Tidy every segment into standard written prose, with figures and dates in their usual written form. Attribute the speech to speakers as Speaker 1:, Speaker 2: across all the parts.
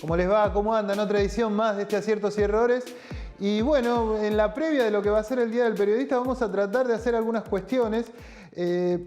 Speaker 1: ¿Cómo les va? ¿Cómo andan? Otra edición más de este Aciertos y Errores. Y bueno, en la previa de lo que va a ser el Día del Periodista vamos a tratar de hacer algunas cuestiones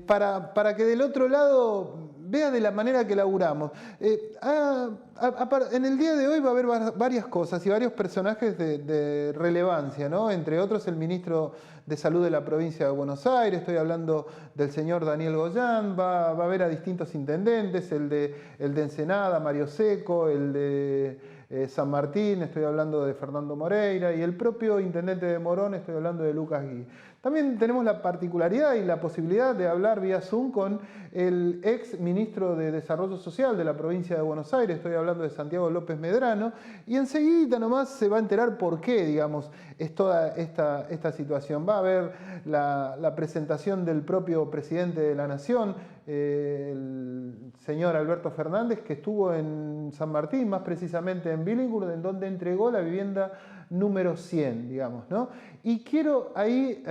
Speaker 1: para que del otro lado vea de la manera que laburamos. En el día de hoy va a haber varias cosas y varios personajes de relevancia, ¿no? Entre otros el ministro de Salud de la provincia de Buenos Aires, estoy hablando del señor Daniel Goyán, va a haber a distintos intendentes, el de Ensenada, Mario Seco, el de San Martín, estoy hablando de Fernando Moreira, y el propio intendente de Morón, estoy hablando de Lucas Gui. También tenemos la particularidad y la posibilidad de hablar vía Zoom con el ex ministro de Desarrollo Social de la provincia de Buenos Aires, estoy hablando de Santiago López Medrano, y enseguida nomás se va a enterar por qué, digamos, es toda esta situación. Va a haber la presentación del propio presidente de la Nación, el señor Alberto Fernández, que estuvo en San Martín, más precisamente en Billinghurst, en donde entregó la vivienda número 100, digamos, ¿no? Y quiero ahí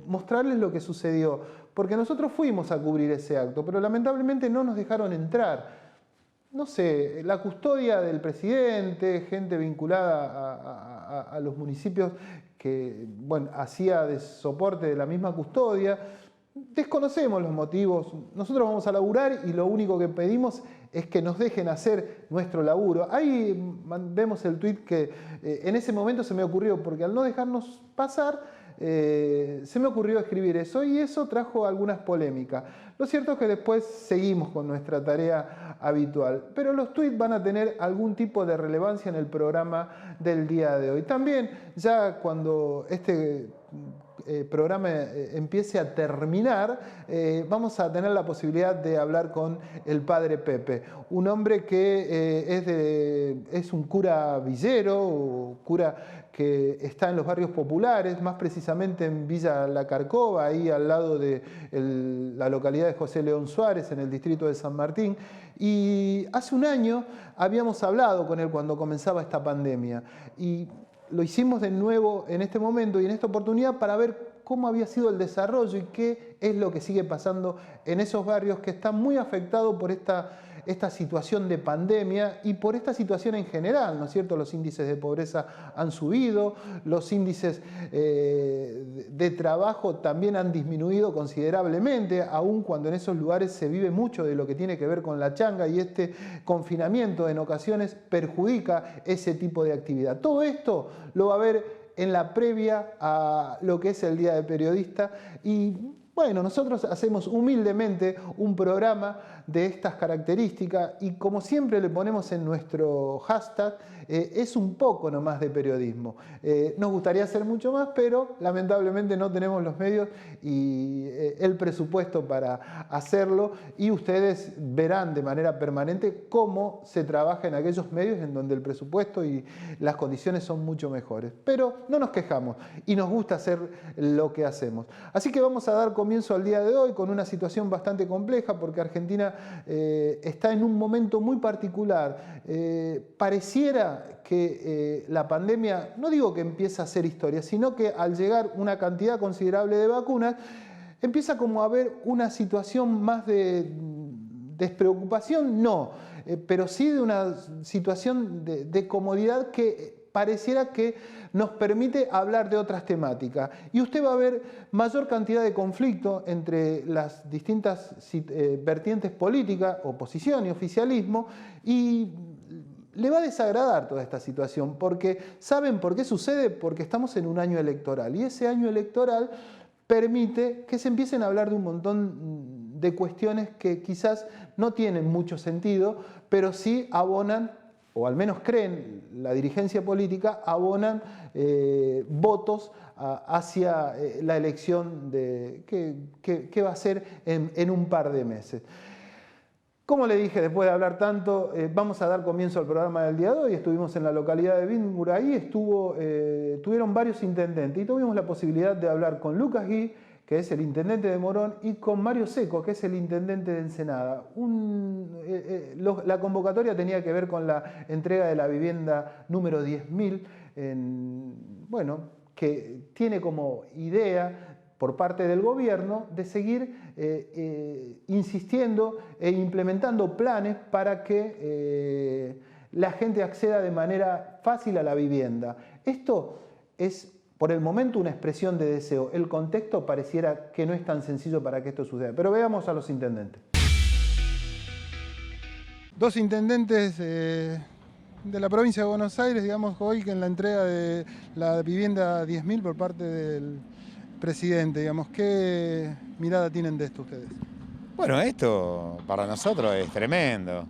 Speaker 1: mostrarles lo que sucedió, porque nosotros fuimos a cubrir ese acto, pero lamentablemente no nos dejaron entrar. No sé, la custodia del presidente, gente vinculada a los municipios que, bueno, hacía de soporte de la misma custodia. Desconocemos los motivos, nosotros vamos a laburar y lo único que pedimos es que nos dejen hacer nuestro laburo. Ahí vemos el tuit que en ese momento se me ocurrió, porque al no dejarnos pasar, se me ocurrió escribir eso y eso trajo algunas polémicas. Lo cierto es que después seguimos con nuestra tarea habitual, pero los tuits van a tener algún tipo de relevancia en el programa del día de hoy. También ya cuando este programa empiece a terminar, vamos a tener la posibilidad de hablar con el padre Pepe, un hombre que es un cura villero, cura que está en los barrios populares, más precisamente en Villa La Carcova, ahí al lado de la localidad de José León Suárez, en el distrito de San Martín. Y hace un año habíamos hablado con él cuando comenzaba esta pandemia. Y lo hicimos de nuevo en este momento y en esta oportunidad para ver cómo había sido el desarrollo y qué es lo que sigue pasando en esos barrios que están muy afectados por esta situación de pandemia y por esta situación en general, ¿no es cierto? Los índices de pobreza han subido, los índices de trabajo también han disminuido considerablemente, aun cuando en esos lugares se vive mucho de lo que tiene que ver con la changa y este confinamiento en ocasiones perjudica ese tipo de actividad. Todo esto lo va a ver en la previa a lo que es el Día del Periodista y bueno, nosotros hacemos humildemente un programa de estas características y como siempre le ponemos en nuestro hashtag, es un poco nomás de periodismo. Nos gustaría hacer mucho más, pero lamentablemente no tenemos los medios y el presupuesto para hacerlo y ustedes verán de manera permanente cómo se trabaja en aquellos medios en donde el presupuesto y las condiciones son mucho mejores. Pero no nos quejamos y nos gusta hacer lo que hacemos. Así que vamos a dar comienzo al día de hoy con una situación bastante compleja porque Argentina está en un momento muy particular. Pareciera que la pandemia, no digo que empieza a hacer historia, sino que al llegar una cantidad considerable de vacunas, empieza como a haber una situación más de despreocupación, no, pero sí de una situación de comodidad que pareciera que nos permite hablar de otras temáticas. Y usted va a ver mayor cantidad de conflicto entre las distintas vertientes políticas, oposición y oficialismo, y le va a desagradar toda esta situación, porque ¿saben por qué sucede? Porque estamos en un año electoral, y ese año electoral permite que se empiecen a hablar de un montón de cuestiones que quizás no tienen mucho sentido, pero sí abonan, o al menos creen la dirigencia política, abonan votos hacia la elección que va a ser en un par de meses. Como le dije, después de hablar tanto, vamos a dar comienzo al programa del día de hoy. Estuvimos en la localidad de Billinghurst, ahí tuvieron varios intendentes y tuvimos la posibilidad de hablar con Lucas Gui, que es el intendente de Morón, y con Mario Seco, que es el intendente de Ensenada. La convocatoria tenía que ver con la entrega de la vivienda número 10.000, bueno, que tiene como idea por parte del gobierno de seguir insistiendo e implementando planes para que la gente acceda de manera fácil a la vivienda. Esto es por el momento una expresión de deseo. El contexto pareciera que no es tan sencillo para que esto suceda. Pero veamos a los intendentes. Dos intendentes de la provincia de Buenos Aires, digamos, hoy en la entrega de la vivienda 10.000 por parte del presidente, digamos, ¿qué mirada tienen de esto ustedes?
Speaker 2: Bueno, esto para nosotros es tremendo.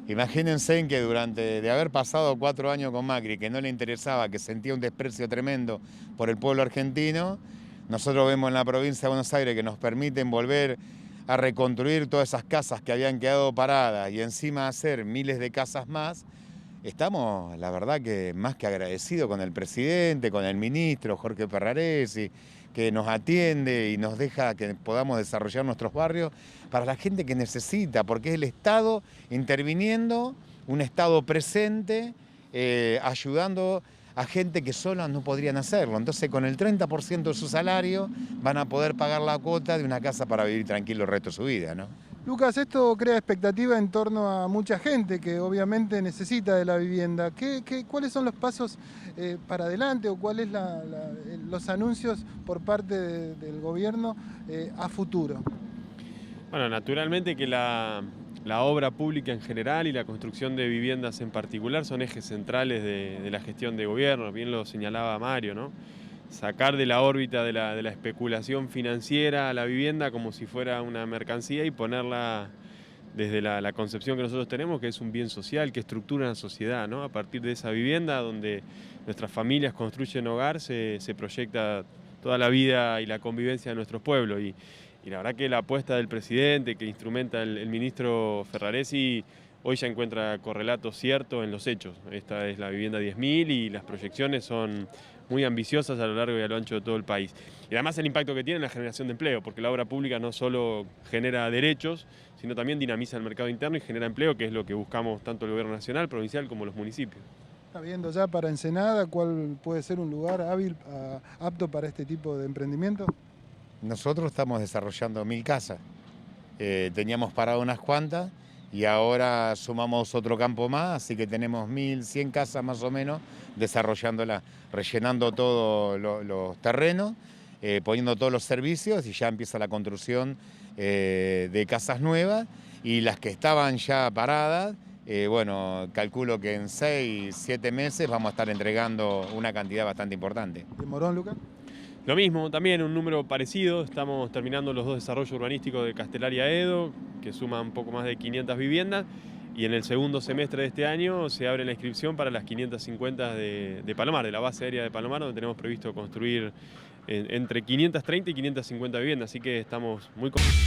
Speaker 2: Imagínense que de haber pasado 4 años con Macri, que no le interesaba, que sentía un desprecio tremendo por el pueblo argentino, nosotros vemos en la provincia de Buenos Aires que nos permiten volver a reconstruir todas esas casas que habían quedado paradas y encima hacer miles de casas más. Estamos, la verdad, que más que agradecidos con el presidente, con el ministro Jorge Ferraresi, que nos atiende y nos deja que podamos desarrollar nuestros barrios para la gente que necesita, porque es el Estado interviniendo, un Estado presente, ayudando a gente que sola no podrían hacerlo. Entonces, con el 30% de su salario van a poder pagar la cuota de una casa para vivir tranquilo el resto de su vida, ¿no?
Speaker 1: Lucas, esto crea expectativa en torno a mucha gente que obviamente necesita de la vivienda. ¿Cuáles son los pasos para adelante o cuáles los anuncios por parte del gobierno a futuro?
Speaker 3: Bueno, naturalmente que la obra pública en general y la construcción de viviendas en particular son ejes centrales de la gestión de gobierno, bien lo señalaba Mario, ¿no? Sacar de la órbita de la especulación financiera a la vivienda como si fuera una mercancía y ponerla desde la concepción que nosotros tenemos, que es un bien social, que estructura una sociedad, ¿no? A partir de esa vivienda donde nuestras familias construyen hogar, se proyecta toda la vida y la convivencia de nuestros pueblos. Y la verdad que la apuesta del presidente, que instrumenta el ministro Ferraresi, hoy ya encuentra correlato cierto en los hechos. Esta es la vivienda 10.000 y las proyecciones son muy ambiciosas a lo largo y a lo ancho de todo el país. Y además el impacto que tiene en la generación de empleo, porque la obra pública no solo genera derechos, sino también dinamiza el mercado interno y genera empleo, que es lo que buscamos tanto el gobierno nacional, provincial, como los municipios.
Speaker 1: ¿Está viendo ya para Ensenada cuál puede ser un lugar hábil, apto para este tipo de emprendimiento?
Speaker 2: Nosotros estamos desarrollando 1.000 casas. Teníamos parado unas cuantas y ahora sumamos otro campo más, así que tenemos 1.100 casas más o menos desarrollándolas, rellenando todos los terrenos, poniendo todos los servicios y ya empieza la construcción de casas nuevas y las que estaban ya paradas, bueno, calculo que en 6, 7 meses vamos a estar entregando una cantidad bastante importante.
Speaker 1: ¿De Morón, Lucas?
Speaker 3: Lo mismo, también un número parecido, estamos terminando los 2 desarrollos urbanísticos de Castelar y Aedo, que suman un poco más de 500 viviendas, y en el segundo semestre de este año se abre la inscripción para las 550 de Palomar, de la base aérea de Palomar, donde tenemos previsto construir entre 530 y 550 viviendas, así que estamos muy contentos.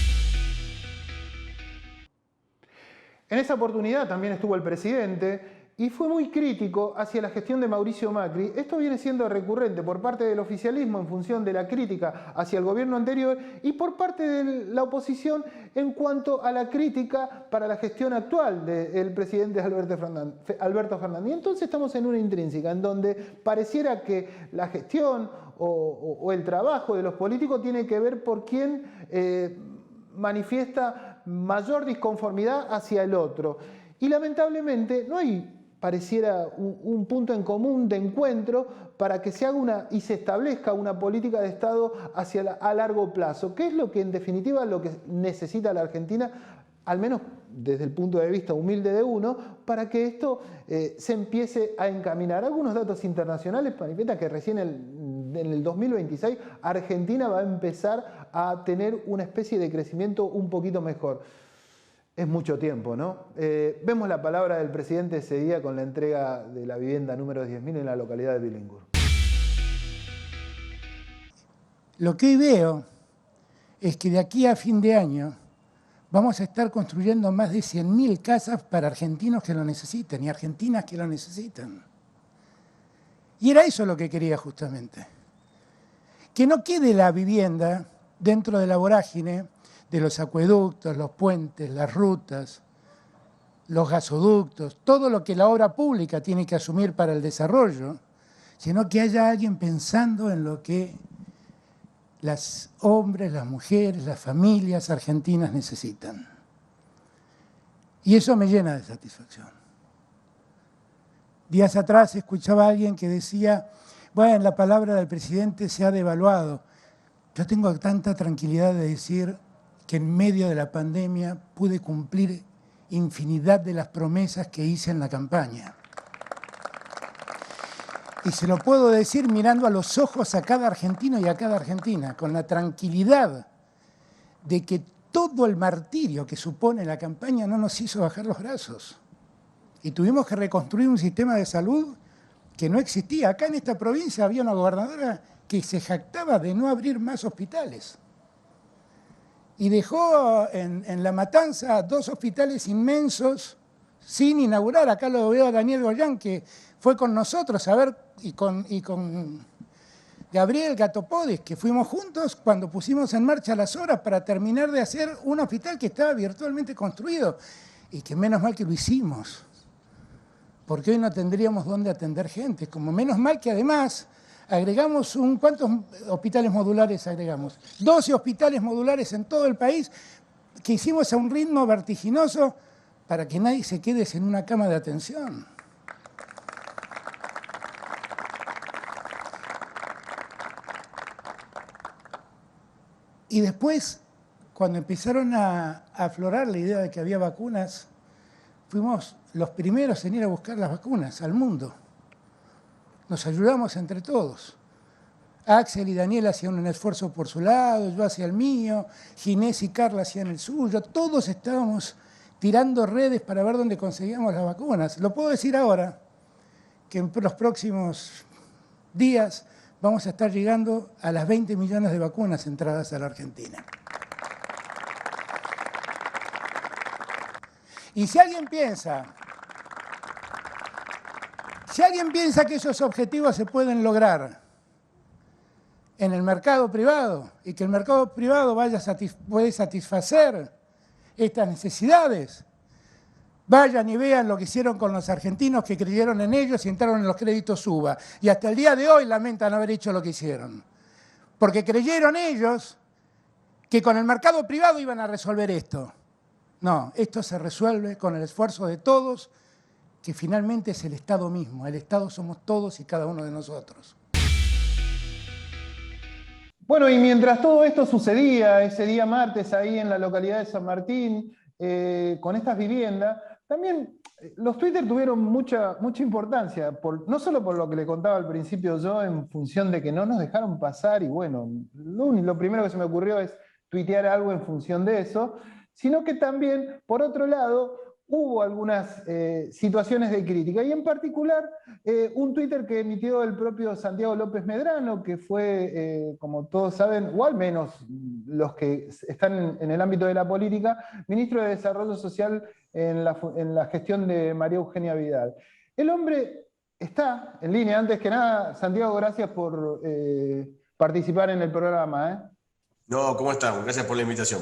Speaker 1: En esa oportunidad también estuvo el presidente y fue muy crítico hacia la gestión de Mauricio Macri. Esto viene siendo recurrente por parte del oficialismo en función de la crítica hacia el gobierno anterior y por parte de la oposición en cuanto a la crítica para la gestión actual del presidente Alberto Fernández. Y entonces estamos en una intrínseca en donde pareciera que la gestión o el trabajo de los políticos tiene que ver por quién manifiesta mayor disconformidad hacia el otro. Y lamentablemente no hay, pareciera, un punto en común de encuentro para que se haga y se establezca una política de Estado a largo plazo, que es lo que en definitiva lo que necesita la Argentina, al menos desde el punto de vista humilde de uno, para que esto se empiece a encaminar. Algunos datos internacionales manifiestan que recién en el 2026 Argentina va a empezar a tener una especie de crecimiento un poquito mejor. Es mucho tiempo, ¿no? Vemos la palabra del presidente ese día con la entrega de la vivienda número 10.000 en la localidad de Billingur.
Speaker 4: Lo que hoy veo es que de aquí a fin de año vamos a estar construyendo más de 100.000 casas para argentinos que lo necesiten y argentinas que lo necesitan. Y era eso lo que quería justamente. Que no quede la vivienda dentro de la vorágine de los acueductos, los puentes, las rutas, los gasoductos, todo lo que la obra pública tiene que asumir para el desarrollo, sino que haya alguien pensando en lo que los hombres, las mujeres, las familias argentinas necesitan. Y eso me llena de satisfacción. Días atrás escuchaba a alguien que decía, bueno, la palabra del presidente se ha devaluado. Yo tengo tanta tranquilidad de decir que en medio de la pandemia pude cumplir infinidad de las promesas que hice en la campaña. Y se lo puedo decir mirando a los ojos a cada argentino y a cada argentina, con la tranquilidad de que todo el martirio que supone la campaña no nos hizo bajar los brazos. Y tuvimos que reconstruir un sistema de salud que no existía. Acá en esta provincia había una gobernadora que se jactaba de no abrir más hospitales. Y dejó en La Matanza 2 hospitales inmensos sin inaugurar. Acá lo veo a Daniel Goyán, que fue con nosotros a ver, y con Gabriel Gatopodis, que fuimos juntos cuando pusimos en marcha las obras para terminar de hacer un hospital que estaba virtualmente construido. Y que menos mal que lo hicimos, porque hoy no tendríamos dónde atender gente. Como menos mal que además agregamos ¿cuántos hospitales modulares agregamos? 12 hospitales modulares en todo el país que hicimos a un ritmo vertiginoso para que nadie se quede sin una cama de atención. Y después, cuando empezaron a aflorar la idea de que había vacunas, fuimos los primeros en ir a buscar las vacunas al mundo. Nos ayudamos entre todos. Axel y Daniel hacían un esfuerzo por su lado, yo hacía el mío, Ginés y Carla hacían el suyo. Todos estábamos tirando redes para ver dónde conseguíamos las vacunas. Lo puedo decir ahora, que en los próximos días vamos a estar llegando a las 20 millones de vacunas entradas a la Argentina. Y si alguien piensa que esos objetivos se pueden lograr en el mercado privado y que el mercado privado puede satisfacer estas necesidades, vayan y vean lo que hicieron con los argentinos que creyeron en ellos y entraron en los créditos UBA. Y hasta el día de hoy lamentan haber hecho lo que hicieron. Porque creyeron ellos que con el mercado privado iban a resolver esto. No, esto se resuelve con el esfuerzo de todos, que finalmente es el Estado mismo. El Estado somos todos y cada uno de nosotros.
Speaker 1: Bueno, y mientras todo esto sucedía, ese día martes ahí en la localidad de San Martín, con estas viviendas, también los Twitter tuvieron mucha importancia, no solo por lo que le contaba al principio yo, en función de que no nos dejaron pasar, y bueno, lo primero que se me ocurrió es tuitear algo en función de eso, sino que también, por otro lado, hubo algunas situaciones de crítica, y en particular un Twitter que emitió el propio Santiago López Medrano, que fue, como todos saben, o al menos los que están en el ámbito de la política, ministro de Desarrollo Social en la gestión de María Eugenia Vidal. El hombre está en línea. Antes que nada, Santiago, gracias por participar en el programa.
Speaker 5: No, ¿cómo están? Gracias por la invitación.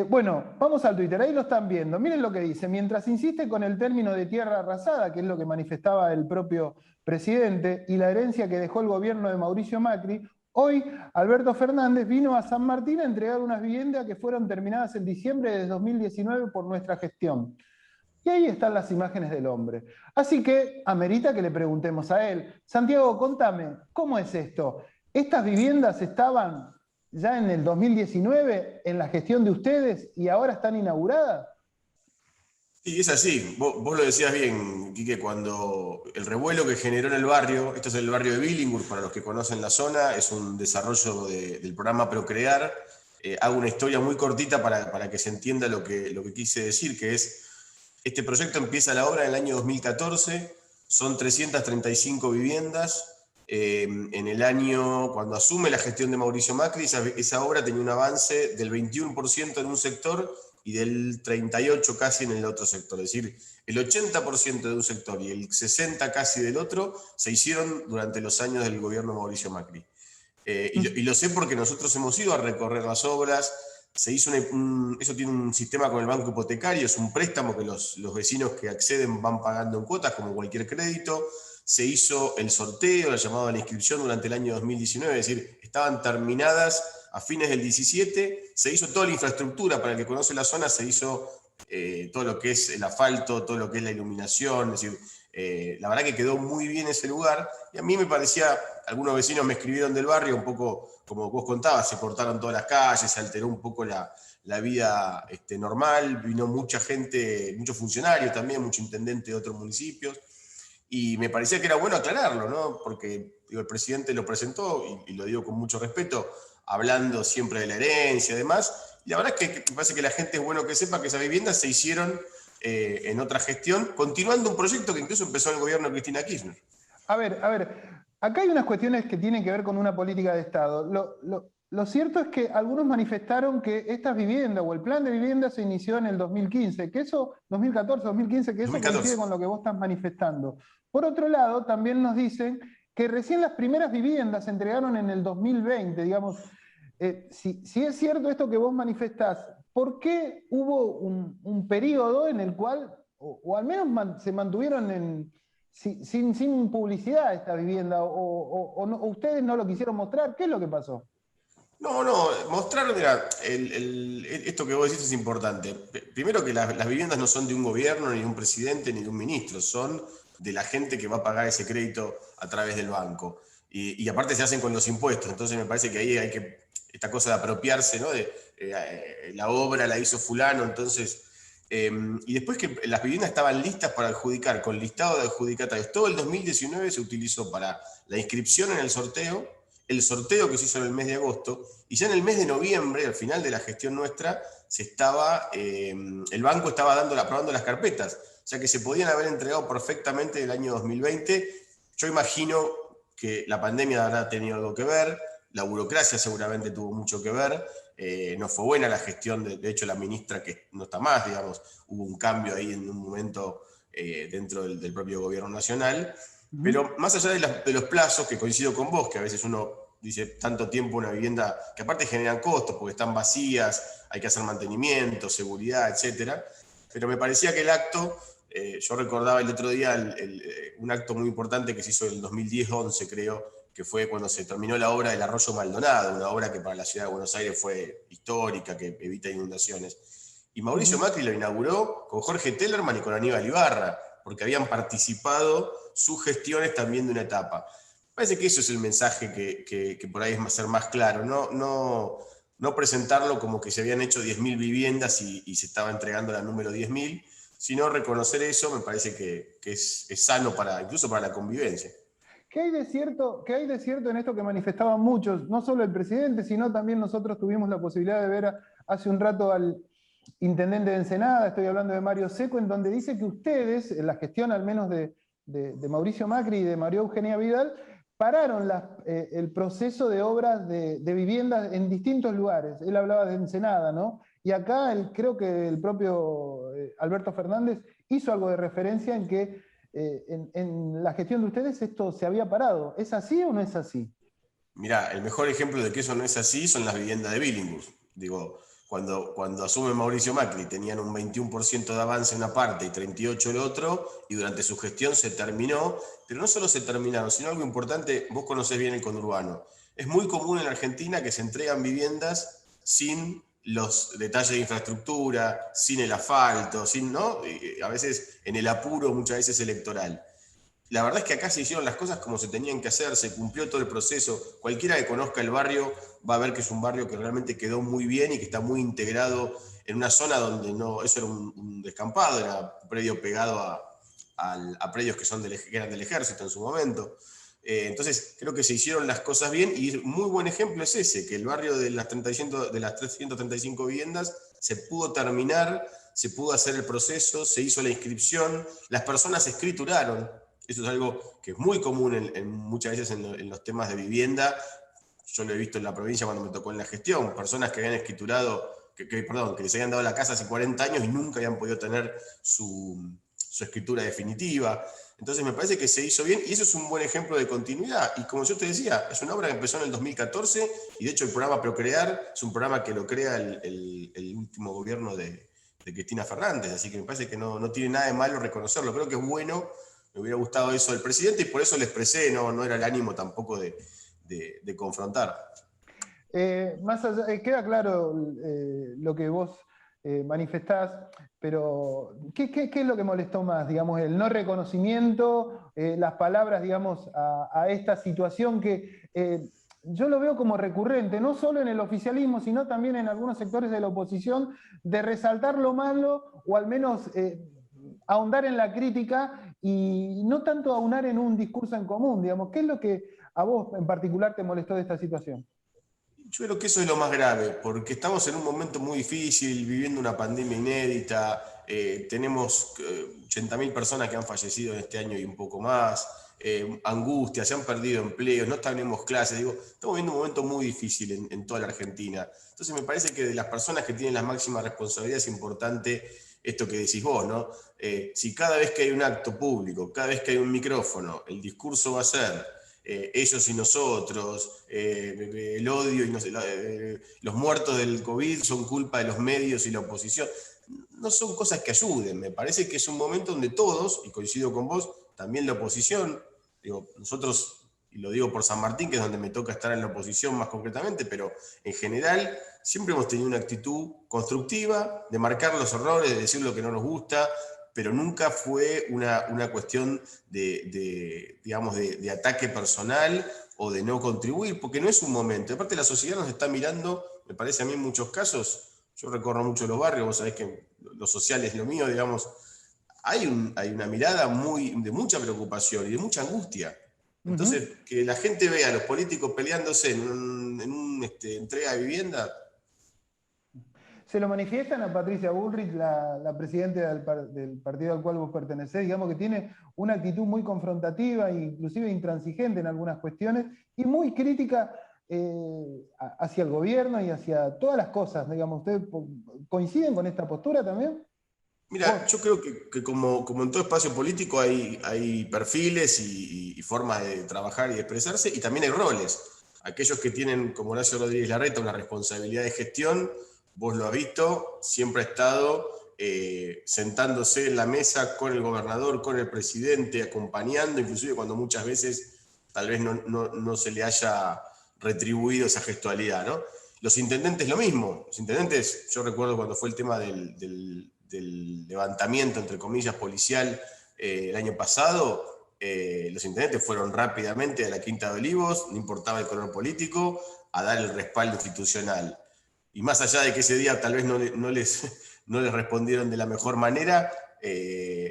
Speaker 1: Bueno, vamos al Twitter, ahí lo están viendo. Miren lo que dice: mientras insiste con el término de tierra arrasada, que es lo que manifestaba el propio presidente, y la herencia que dejó el gobierno de Mauricio Macri, hoy Alberto Fernández vino a San Martín a entregar unas viviendas que fueron terminadas en diciembre de 2019 por nuestra gestión. Y ahí están las imágenes del hombre. Así que amerita que le preguntemos a él. Santiago, contame, ¿cómo es esto? ¿Estas viviendas estaban ya en el 2019 en la gestión de ustedes y ahora están inauguradas?
Speaker 5: Sí, es así. Vos lo decías bien, Quique, cuando el revuelo que generó en el barrio, esto es el barrio de Billinghurst, para los que conocen la zona, es un desarrollo del programa Procrear. Hago una historia muy cortita para que se entienda lo que quise decir, que es, este proyecto empieza la obra en el año 2014, son 335 viviendas. En el año, cuando asume la gestión de Mauricio Macri, esa obra tenía un avance del 21% en un sector y del 38% casi en el otro sector. Es decir, el 80% de un sector y el 60% casi del otro se hicieron durante los años del gobierno de Mauricio Macri. Y lo sé porque nosotros hemos ido a recorrer las obras. Se hizo eso tiene un sistema con el banco hipotecario, es un préstamo que los vecinos que acceden van pagando en cuotas como cualquier crédito. Se hizo el sorteo, la llamada a la inscripción durante el año 2019, es decir, estaban terminadas a fines del 17, se hizo toda la infraestructura, para el que conoce la zona, se hizo todo lo que es el asfalto, todo lo que es la iluminación, es decir, La verdad que quedó muy bien ese lugar, y a mí me parecía, algunos vecinos me escribieron del barrio, un poco como vos contabas, se cortaron todas las calles, se alteró un poco la vida normal, vino mucha gente, muchos funcionarios también, mucho intendente de otros municipios, y me parecía que era bueno aclararlo, ¿no? Porque digo, el presidente lo presentó, y lo digo con mucho respeto, hablando siempre de la herencia y demás, y la verdad es que me parece que la gente es bueno que sepa que esas viviendas se hicieron en otra gestión, continuando un proyecto que incluso empezó en el gobierno de Cristina Kirchner.
Speaker 1: A ver, acá hay unas cuestiones que tienen que ver con una política de Estado. Lo cierto es que algunos manifestaron que estas viviendas o el plan de vivienda se inició en el 2015, que eso, 2014, 2015, que eso
Speaker 5: 2014.
Speaker 1: coincide con lo que vos estás manifestando. Por otro lado, también nos dicen que recién las primeras viviendas se entregaron en el 2020, digamos. Si es cierto esto que vos manifestás, ¿por qué hubo un periodo en el cual, o al menos se mantuvieron sin publicidad esta vivienda, o ustedes no lo quisieron mostrar? ¿Qué es lo que pasó?
Speaker 5: No, mostrar, mira, esto que vos decís es importante. Primero que las viviendas no son de un gobierno, ni de un presidente, ni de un ministro, son de la gente que va a pagar ese crédito a través del banco. Y aparte se hacen con los impuestos, entonces me parece que ahí hay que, esta cosa de apropiarse, ¿no? La obra la hizo fulano, entonces... y después que las viviendas estaban listas para adjudicar, con listado de adjudicatarios. Todo el 2019 se utilizó para la inscripción en el sorteo que se hizo en el mes de agosto, y ya en el mes de noviembre, al final de la gestión nuestra, el banco estaba aprobando las carpetas, o sea que se podían haber entregado perfectamente el año 2020. Yo imagino que la pandemia habrá tenido algo que ver, la burocracia seguramente tuvo mucho que ver, no fue buena la gestión, de hecho la ministra que no está más, digamos, hubo un cambio ahí en un momento dentro del propio gobierno nacional. Pero más allá de los plazos, que coincido con vos, que a veces uno dice tanto tiempo una vivienda, que aparte generan costos porque están vacías, hay que hacer mantenimiento, seguridad, etcétera. Pero me parecía que el acto, yo recordaba el otro día un acto muy importante que se hizo en el 2010-11, creo, que fue cuando se terminó la obra del Arroyo Maldonado, una obra que para la ciudad de Buenos Aires fue histórica, que evita inundaciones. Y Mauricio Macri lo inauguró con Jorge Tellerman y con Aníbal Ibarra, porque habían participado sus gestiones también de una etapa. Parece que eso es el mensaje que por ahí es ser más claro, no presentarlo como que se habían hecho 10.000 viviendas y se estaba entregando la número 10.000, sino reconocer eso. Me parece que es sano incluso para la convivencia.
Speaker 1: ¿Qué hay de cierto en esto que manifestaban muchos, no solo el presidente, sino también nosotros tuvimos la posibilidad de ver hace un rato al intendente de Ensenada, estoy hablando de Mario Seco, en donde dice que ustedes, en la gestión al menos de Mauricio Macri y de María Eugenia Vidal, pararon el proceso de obras de viviendas en distintos lugares? Él hablaba de Ensenada, ¿no? Y acá creo que el propio Alberto Fernández hizo algo de referencia en que en la gestión de ustedes esto se había parado. ¿Es así o no es así?
Speaker 5: Mirá, el mejor ejemplo de que eso no es así son las viviendas de Billinghurst. Digo, cuando asume Mauricio Macri tenían un 21% de avance en una parte y 38% el otro, y durante su gestión se terminó, pero no solo se terminaron, sino algo importante, vos conocés bien el conurbano. Es muy común en Argentina que se entregan viviendas sin los detalles de infraestructura, sin el asfalto, ¿no? A veces en el apuro, muchas veces electoral. La verdad es que acá se hicieron las cosas como se tenían que hacer, se cumplió todo el proceso. Cualquiera que conozca el barrio va a ver que es un barrio que realmente quedó muy bien y que está muy integrado en una zona donde eso era un descampado, era un predio pegado a predios que eran del ejército en su momento. Entonces creo que se hicieron las cosas bien, y muy buen ejemplo es ese, que el barrio de las 335 viviendas se pudo terminar, se pudo hacer el proceso, se hizo la inscripción, las personas se escrituraron. Eso es algo que es muy común muchas veces en los temas de vivienda. Yo lo he visto en la provincia cuando me tocó en la gestión, personas que habían escriturado, que les habían dado la casa hace 40 años y nunca habían podido tener su escritura definitiva. Entonces me parece que se hizo bien, y eso es un buen ejemplo de continuidad. Y como yo te decía, es una obra que empezó en el 2014, y de hecho el programa Procrear es un programa que lo crea el último gobierno de Cristina Fernández, así que me parece que no tiene nada de malo reconocerlo. Creo que es bueno. Me hubiera gustado eso del presidente, y por eso le expresé, no era el ánimo tampoco de confrontar.
Speaker 1: Más allá, queda claro lo que vos manifestás, pero ¿qué es lo que molestó más? Digamos, el no reconocimiento, las palabras, digamos, a esta situación que yo lo veo como recurrente, no solo en el oficialismo, sino también en algunos sectores de la oposición, de resaltar lo malo o al menos ahondar en la crítica y no tanto aunar en un discurso en común, digamos. ¿Qué es lo que a vos en particular te molestó de esta situación?
Speaker 5: Yo creo que eso es lo más grave, porque estamos en un momento muy difícil, viviendo una pandemia inédita, tenemos 80.000 personas que han fallecido en este año y un poco más, angustia, se han perdido empleos, no tenemos clases, digo, estamos viviendo un momento muy difícil en toda la Argentina. Entonces me parece que de las personas que tienen la máxima responsabilidad es importante esto que decís vos, ¿no? Si cada vez que hay un acto público, cada vez que hay un micrófono, el discurso va a ser ellos y nosotros, el odio y no sé, los muertos del COVID son culpa de los medios y la oposición. No son cosas que ayuden. Me parece que es un momento donde todos, y coincido con vos, también la oposición, digo, nosotros, y lo digo por San Martín, que es donde me toca estar en la oposición más concretamente, pero en general siempre hemos tenido una actitud constructiva de marcar los errores, de decir lo que no nos gusta, pero nunca fue una cuestión digamos, de ataque personal o de no contribuir, porque no es un momento. Aparte, la sociedad nos está mirando, me parece a mí en muchos casos, yo recorro mucho los barrios, vos sabés que lo social es lo mío, digamos, hay una mirada de mucha preocupación y de mucha angustia. Entonces, que la gente vea a los políticos peleándose en una entrega de vivienda.
Speaker 1: Se lo manifiestan a Patricia Bullrich, la presidenta del partido al cual vos pertenecés, digamos que tiene una actitud muy confrontativa e inclusive intransigente en algunas cuestiones y muy crítica hacia el gobierno y hacia todas las cosas, digamos. ¿Ustedes coinciden con esta postura también?
Speaker 5: Mira, yo creo que como en todo espacio político hay perfiles y formas de trabajar y de expresarse, y también hay roles. Aquellos que tienen, como Horacio Rodríguez Larreta, una responsabilidad de gestión, vos lo has visto, siempre ha estado sentándose en la mesa con el gobernador, con el presidente, acompañando, inclusive cuando muchas veces tal vez no se le haya retribuido esa gestualidad, ¿no? Los intendentes lo mismo. Los intendentes, yo recuerdo cuando fue el tema del levantamiento, entre comillas, policial el año pasado, los intendentes fueron rápidamente a la Quinta de Olivos, no importaba el color político, a dar el respaldo institucional. Y más allá de que ese día tal vez no les respondieron de la mejor manera,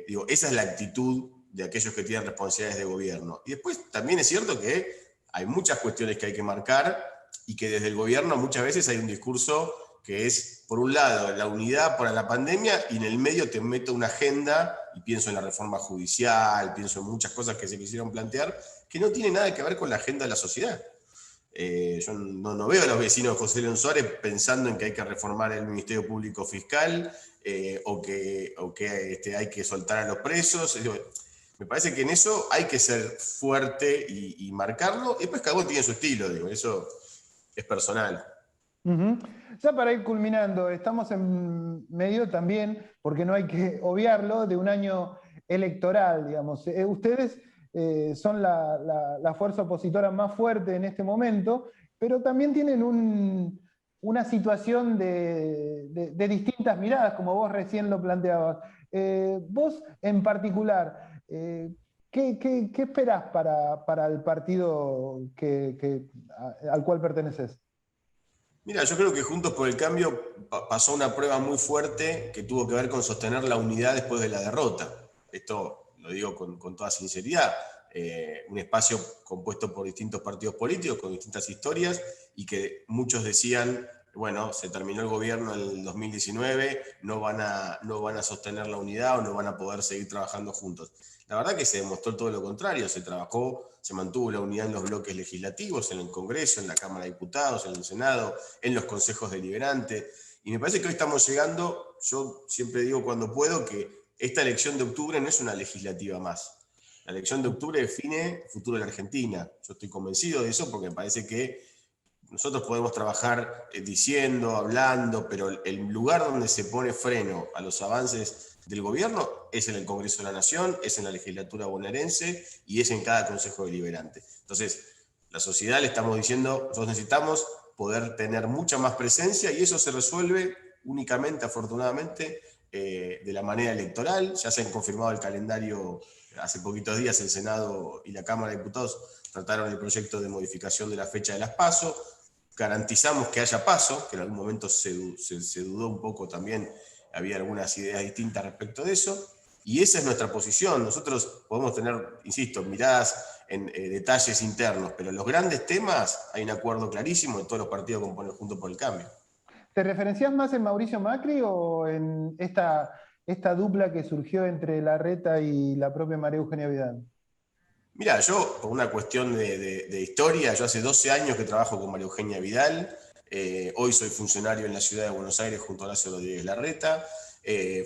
Speaker 5: digo, esa es la actitud de aquellos que tienen responsabilidades de gobierno. Y después también es cierto que hay muchas cuestiones que hay que marcar y que desde el gobierno muchas veces hay un discurso que es, por un lado, la unidad para la pandemia, y en el medio te meto una agenda, y pienso en la reforma judicial, pienso en muchas cosas que se quisieron plantear, que no tiene nada que ver con la agenda de la sociedad. Yo no veo a los vecinos de José León Suárez pensando en que hay que reformar el Ministerio Público Fiscal o que hay que soltar a los presos. Me parece que en eso hay que ser fuerte y marcarlo. Y después cada uno tiene su estilo, digo, eso es personal.
Speaker 1: Ya para ir culminando, estamos en medio también, porque no hay que obviarlo, de un año electoral, digamos. Ustedes son la fuerza opositora más fuerte en este momento, pero también tienen una situación de distintas miradas, como vos recién lo planteabas. Vos en particular, ¿qué esperás para el partido al cual perteneces?
Speaker 5: Mira, yo creo que Juntos por el Cambio pasó una prueba muy fuerte que tuvo que ver con sostener la unidad después de la derrota. Esto lo digo con toda sinceridad. Un espacio compuesto por distintos partidos políticos, con distintas historias, y que muchos decían, bueno, se terminó el gobierno en el 2019, no van a sostener la unidad o no van a poder seguir trabajando juntos. La verdad que se demostró todo lo contrario, se mantuvo la unidad en los bloques legislativos, en el Congreso, en la Cámara de Diputados, en el Senado, en los consejos deliberantes, y me parece que hoy estamos llegando, yo siempre digo cuando puedo, que esta elección de octubre no es una legislativa más. La elección de octubre define el futuro de la Argentina. Yo estoy convencido de eso porque me parece que nosotros podemos trabajar diciendo, hablando, pero el lugar donde se pone freno a los avances del gobierno es en el Congreso de la Nación, es en la legislatura bonaerense y es en cada consejo deliberante. Entonces, la sociedad le estamos diciendo, nosotros necesitamos poder tener mucha más presencia, y eso se resuelve únicamente, afortunadamente, de la manera electoral. Ya se han confirmado el calendario hace poquitos días. El Senado y la Cámara de Diputados trataron el proyecto de modificación de la fecha de las PASO. Garantizamos que haya PASO, que en algún momento se dudó un poco también, había algunas ideas distintas respecto de eso. Y esa es nuestra posición. Nosotros podemos tener, insisto, miradas en detalles internos, pero en los grandes temas hay un acuerdo clarísimo de todos los partidos que componen Juntos por el Cambio.
Speaker 1: ¿Te referencias más en Mauricio Macri o en esta dupla que surgió entre Larreta y la propia María Eugenia Vidal?
Speaker 5: Mira, yo, por una cuestión de historia, yo hace 12 años que trabajo con María Eugenia Vidal. Hoy soy funcionario en la ciudad de Buenos Aires junto a Horacio Rodríguez Larreta.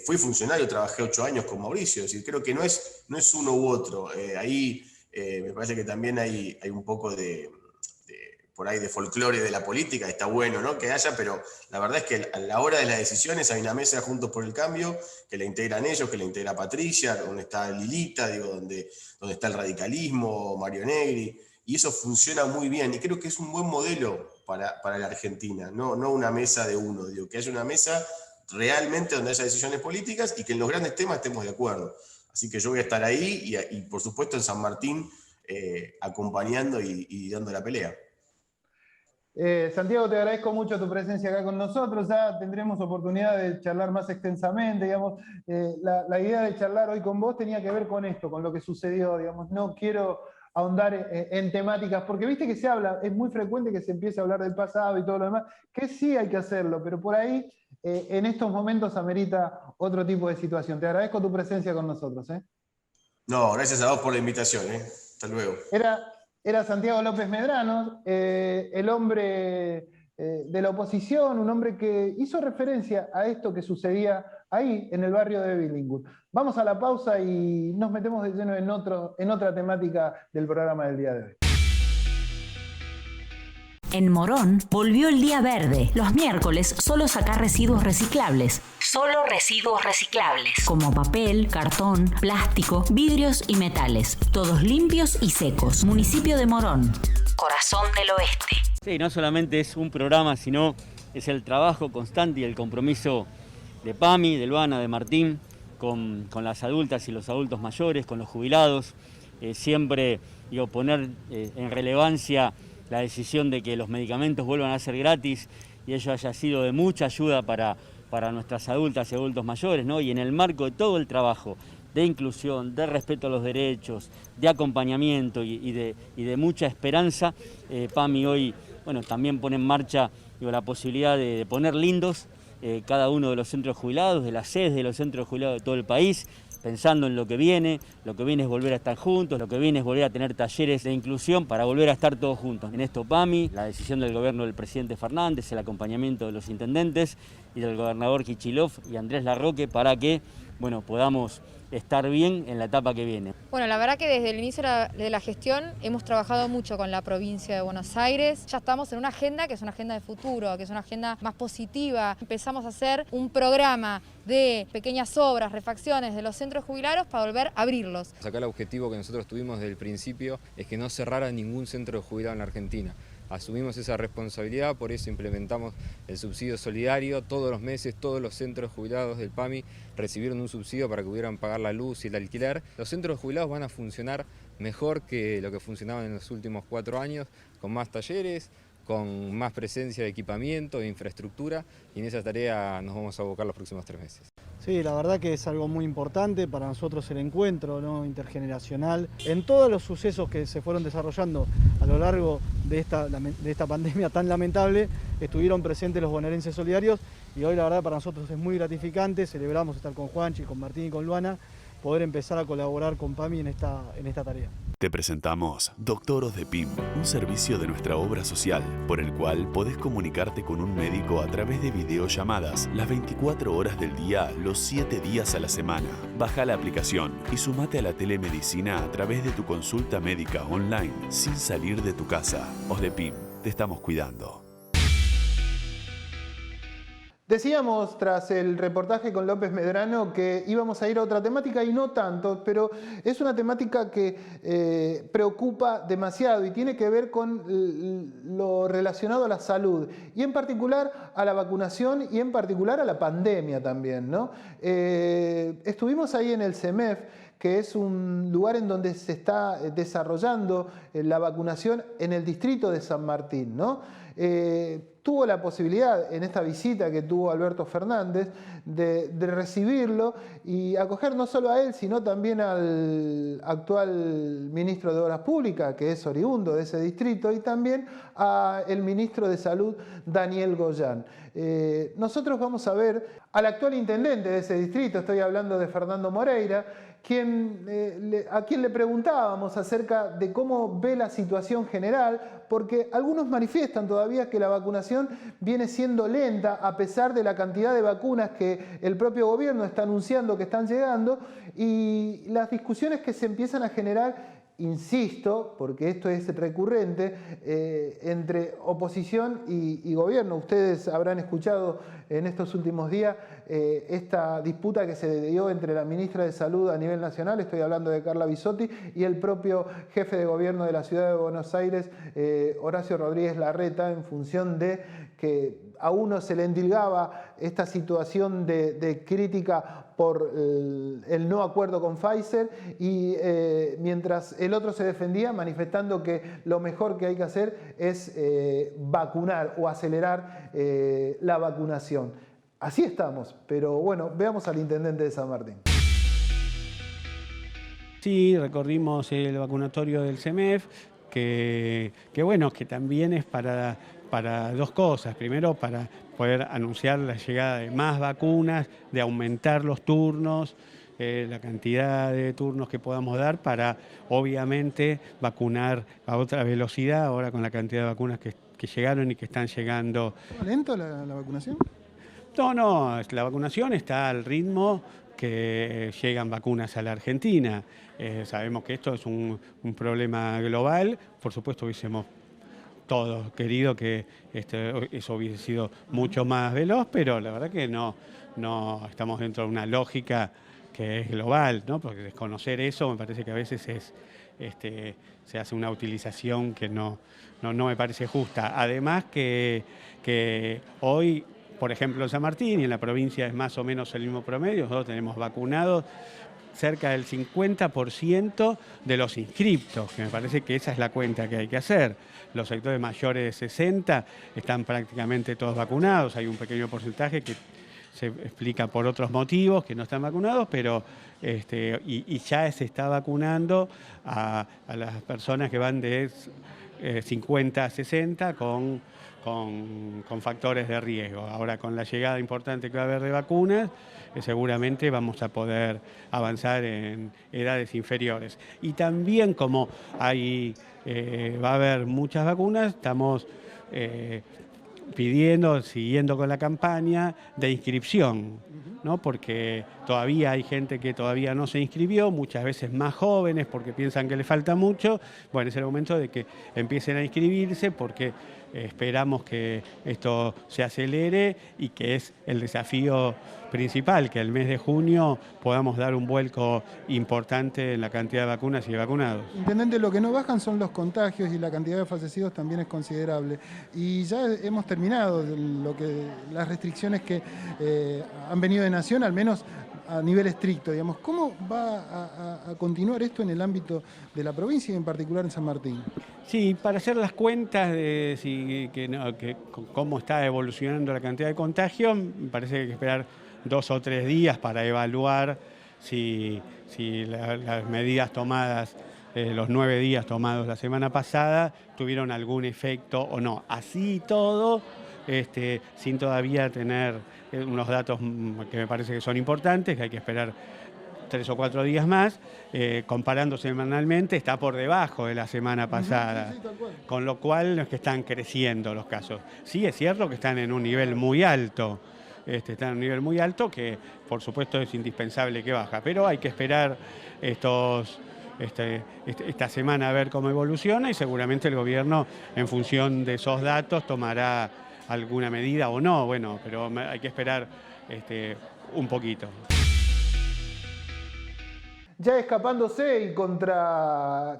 Speaker 5: Fui funcionario, trabajé 8 años con Mauricio. Es decir, creo que no es uno u otro. Ahí me parece que también hay un poco por ahí de folclore de la política. Está bueno, ¿no?, que haya, pero la verdad es que a la hora de las decisiones hay una mesa Juntos por el Cambio que la integran ellos, que la integra Patricia, donde está Lilita, donde está el radicalismo, Mario Negri, y eso funciona muy bien, y creo que es un buen modelo para la Argentina, no una mesa de uno, que haya una mesa realmente donde haya decisiones políticas y que en los grandes temas estemos de acuerdo. Así que yo voy a estar ahí y por supuesto en San Martín acompañando y dando la pelea.
Speaker 1: Santiago, te agradezco mucho tu presencia acá con nosotros. Ya tendremos oportunidad de charlar más extensamente. Digamos, la idea de charlar hoy con vos tenía que ver con esto, con lo que sucedió. Digamos, no quiero ahondar en temáticas, porque viste que se habla, es muy frecuente que se empiece a hablar del pasado y todo lo demás, que sí hay que hacerlo, pero por ahí en estos momentos amerita otro tipo de situación. Te agradezco tu presencia con nosotros.
Speaker 5: No, gracias a vos por la invitación. Hasta luego.
Speaker 1: Era Santiago López Medrano, el hombre de la oposición, un hombre que hizo referencia a esto que sucedía ahí, en el barrio de Billinghurst. Vamos a la pausa y nos metemos de lleno en otra temática del programa del día de hoy.
Speaker 6: En Morón volvió el día verde. Los miércoles solo sacar residuos reciclables. Solo residuos reciclables. Como papel, cartón, plástico, vidrios y metales. Todos limpios y secos. Municipio de Morón. Corazón del Oeste.
Speaker 7: Sí, no solamente es un programa, sino es el trabajo constante y el compromiso de PAMI, de Luana, de Martín, con las adultas y los adultos mayores, con los jubilados. Siempre poner en relevancia la decisión de que los medicamentos vuelvan a ser gratis y ello haya sido de mucha ayuda para nuestras adultas y adultos mayores, ¿no? Y en el marco de todo el trabajo de inclusión, de respeto a los derechos, de acompañamiento y de mucha esperanza, PAMI hoy también pone en marcha la posibilidad de poner lindos cada uno de los centros jubilados, de las sedes de los centros jubilados de todo el país, pensando en lo que viene es volver a estar juntos, lo que viene es volver a tener talleres de inclusión para volver a estar todos juntos. En esto PAMI, la decisión del gobierno del presidente Fernández, el acompañamiento de los intendentes y del gobernador Kicillof y Andrés Larroque para que podamos estar bien en la etapa que viene.
Speaker 8: Bueno, la verdad que desde el inicio de la gestión hemos trabajado mucho con la provincia de Buenos Aires. Ya estamos en una agenda que es una agenda de futuro, que es una agenda más positiva. Empezamos a hacer un programa de pequeñas obras, refacciones de los centros jubilados para volver a abrirlos.
Speaker 9: Acá el objetivo que nosotros tuvimos desde el principio es que no cerrara ningún centro jubilado en la Argentina. Asumimos esa responsabilidad, por eso implementamos el subsidio solidario. Todos los meses, todos los centros jubilados del PAMI recibieron un subsidio para que pudieran pagar la luz y el alquiler. Los centros jubilados van a funcionar mejor que lo que funcionaban en los últimos 4 años, con más talleres, con más presencia de equipamiento, de infraestructura, y en esa tarea nos vamos a abocar los próximos 3 meses.
Speaker 10: Sí, la verdad que es algo muy importante para nosotros el encuentro, ¿no?, intergeneracional. En todos los sucesos que se fueron desarrollando a lo largo de esta pandemia tan lamentable, estuvieron presentes los bonaerenses solidarios, y hoy la verdad para nosotros es muy gratificante. Celebramos estar con Juanchi, con Martín y con Luana, poder empezar a colaborar con PAMI en esta tarea.
Speaker 11: Te presentamos Doctoros de PIM, un servicio de nuestra obra social por el cual podés comunicarte con un médico a través de videollamadas las 24 horas del día, los 7 días a la semana. Baja la aplicación y sumate a la telemedicina a través de tu consulta médica online sin salir de tu casa. OSDEPIM, te estamos cuidando.
Speaker 1: Decíamos tras el reportaje con López Medrano que íbamos a ir a otra temática y no tanto, pero es una temática que preocupa demasiado y tiene que ver con lo relacionado a la salud y en particular a la vacunación y en particular a la pandemia también, ¿no? Estuvimos ahí en el CEMEF, que es un lugar en donde se está desarrollando la vacunación en el distrito de San Martín, ¿no? Tuvo la posibilidad en esta visita que tuvo Alberto Fernández de recibirlo y acoger no solo a él, sino también al actual ministro de Obras Públicas, que es oriundo de ese distrito, y también al ministro de Salud, Daniel Goyán. Nosotros vamos a ver al actual intendente de ese distrito, estoy hablando de Fernando Moreira, a quien le preguntábamos acerca de cómo ve la situación general, porque algunos manifiestan todavía que la vacunación viene siendo lenta a pesar de la cantidad de vacunas que el propio gobierno está anunciando que están llegando, y las discusiones que se empiezan a generar, insisto, porque esto es recurrente, entre oposición y gobierno. Ustedes habrán escuchado en estos últimos días esta disputa que se dio entre la ministra de Salud a nivel nacional, estoy hablando de Carla Bisotti, y el propio jefe de gobierno de la ciudad de Buenos Aires, Horacio Rodríguez Larreta, en función de que a uno se le endilgaba esta situación de crítica por el no acuerdo con Pfizer y mientras el otro se defendía manifestando que lo mejor que hay que hacer es vacunar o acelerar la vacunación. Así estamos, pero bueno, veamos al intendente de San Martín.
Speaker 12: Sí, recorrimos el vacunatorio del CEMEF, que bueno, que también es para dos cosas. Primero, para poder anunciar la llegada de más vacunas, de aumentar los turnos, la cantidad de turnos que podamos dar para, obviamente, vacunar a otra velocidad, ahora con la cantidad de vacunas que llegaron y que están llegando.
Speaker 1: ¿Lento la vacunación?
Speaker 12: No, la vacunación está al ritmo que llegan vacunas a la Argentina. Sabemos que esto es un problema global, por supuesto hubiésemos todos querido que eso hubiese sido mucho más veloz, pero la verdad que no estamos dentro de una lógica que es global, ¿no? Porque desconocer eso me parece que a veces se hace una utilización que no me parece justa. Además que hoy, por ejemplo, en San Martín y en la provincia es más o menos el mismo promedio, nosotros tenemos vacunados cerca del 50% de los inscriptos, que me parece que esa es la cuenta que hay que hacer. Los sectores mayores de 60 están prácticamente todos vacunados, hay un pequeño porcentaje que se explica por otros motivos que no están vacunados, pero y ya se está vacunando a las personas que van de 50 a 60 con factores de riesgo. Ahora, con la llegada importante que va a haber de vacunas, seguramente vamos a poder avanzar en edades inferiores. Y también, como va a haber muchas vacunas, estamos siguiendo con la campaña de inscripción, ¿no? Porque todavía hay gente que todavía no se inscribió, muchas veces más jóvenes porque piensan que les falta mucho. Bueno, es el momento de que empiecen a inscribirse porque esperamos que esto se acelere y que es el desafío principal, que el mes de junio podamos dar un vuelco importante en la cantidad de vacunas y de vacunados.
Speaker 1: Intendente, lo que no bajan son los contagios y la cantidad de fallecidos también es considerable. Y ya hemos terminado las restricciones que han venido de Nación, al menos a nivel estricto, digamos. ¿Cómo va a continuar esto en el ámbito de la provincia y en particular en San Martín?
Speaker 12: Sí, para hacer las cuentas de cómo está evolucionando la cantidad de contagio, me parece que hay que esperar 2 o 3 días para evaluar si las medidas tomadas, los 9 días tomados la semana pasada, tuvieron algún efecto o no. Así todo, sin todavía tener unos datos que me parece que son importantes, que hay que esperar 3 o 4 días más, comparando semanalmente, está por debajo de la semana pasada, con lo cual no es que están creciendo los casos. Sí, es cierto que están en un nivel muy alto, que por supuesto es indispensable que baja, pero hay que esperar esta semana a ver cómo evoluciona y seguramente el gobierno, en función de esos datos, tomará alguna medida o no, bueno, pero hay que esperar un poquito.
Speaker 1: Ya escapándose y contra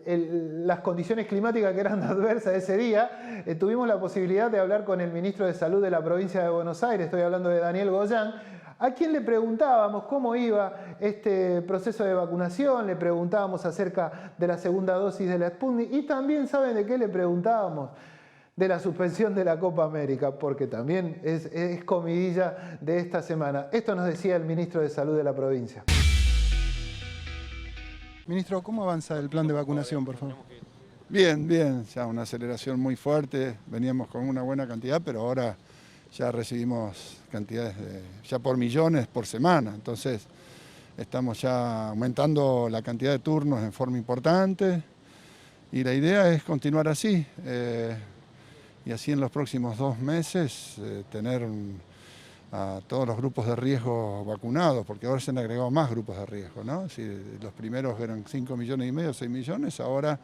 Speaker 1: las condiciones climáticas que eran adversas ese día, tuvimos la posibilidad de hablar con el ministro de Salud de la provincia de Buenos Aires, estoy hablando de Daniel Goyan, a quien le preguntábamos cómo iba este proceso de vacunación, le preguntábamos acerca de la segunda dosis de la Sputnik y también, ¿saben de qué le preguntábamos? De la suspensión de la Copa América, porque también es comidilla de esta semana. Esto nos decía el ministro de Salud de la provincia.
Speaker 13: Ministro, ¿cómo avanza el plan de vacunación, por favor?
Speaker 14: Bien, ya una aceleración muy fuerte, veníamos con una buena cantidad, pero ahora ya recibimos cantidades ya por millones por semana, entonces estamos ya aumentando la cantidad de turnos en forma importante y la idea es continuar así y así en los próximos 2 meses tener a todos los grupos de riesgo vacunados, porque ahora se han agregado más grupos de riesgo, ¿no? Si los primeros eran 5,5 millones, 6 millones, ahora